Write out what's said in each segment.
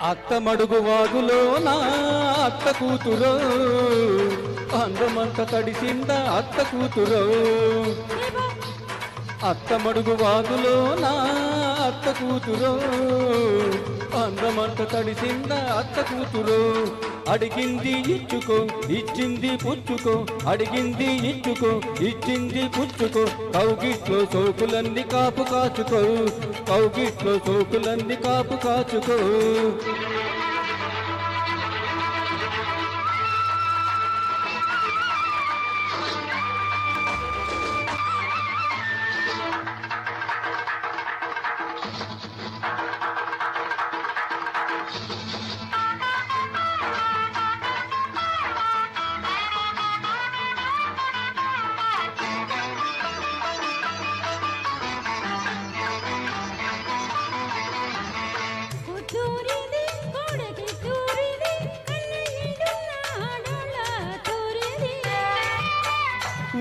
అత్త మడుగు వాగులో నా అత్త కూతురో అందమంత తడిసిందా అత్త కూతురో అత్త మడుగు వాగులో నా అత్త కూతురో అందమంత తడిసిందా అత్త కూతురో అడిగింది ఇచ్చుకో ఇచ్చింది పుచ్చుకో అడిగింది ఇచ్చుకో ఇచ్చింది పుచ్చుకో కౌగిట్లో సోకులన్నీ కాపు కాచుకో కౌగిట్లో సోకులన్నీ కాపు కాచుకో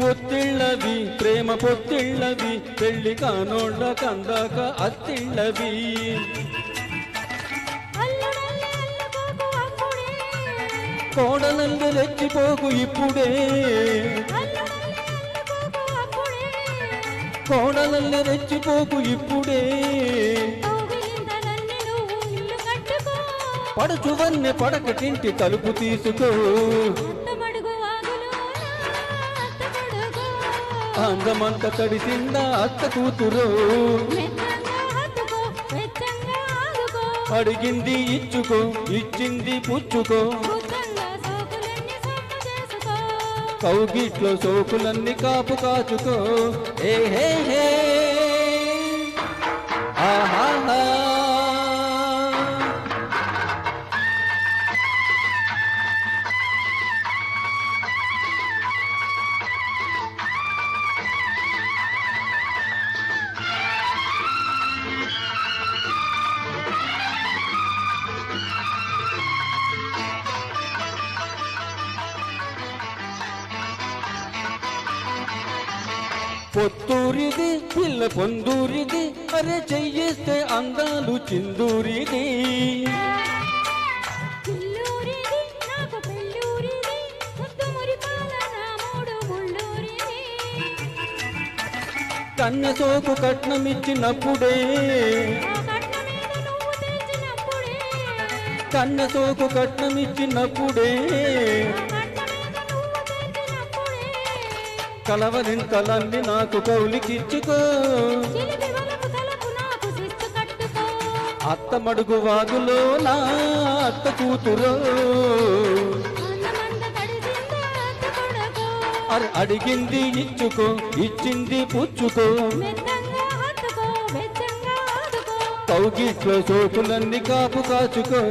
ఒత్తిళ్ళవి ప్రేమ పొత్తిళ్ళవి పెళ్లి కానోళ్ళ కందాక అత్తిళ్ళవి కోడలల్లి రెచ్చిపోకు ఇప్పుడే కోడలల్లి రెచ్చిపోకు ఇప్పుడే పడుచువన్నె పడకటింటి తలుపు తీసుకో అందమంత తడిసిందా అత్త కూతురు అడిగింది ఇచ్చుకో ఇచ్చింది పుచ్చుకో కౌగిట్లో సోకులన్నీ కాపు కాచుకో ఏ హే హే ఆహా పొత్తూరిది పిల్ల పొందూరిది అరే చెయ్యేస్తే అందాలు చిందూరిది కన్నె సోకు కట్నమిచ్చినప్పుడే కన్నె సోకు కట్నమిచ్చినప్పుడే కలవరింతలన్నీ నాకు కౌలికిచ్చుకో అత్త మడుగు వాగులో నా అత్త కూతురో అరే అడిగింది ఇచ్చుకో ఇచ్చింది పుచ్చుకో కౌగిట్లో సోకులన్నీ కాపు కాచుకో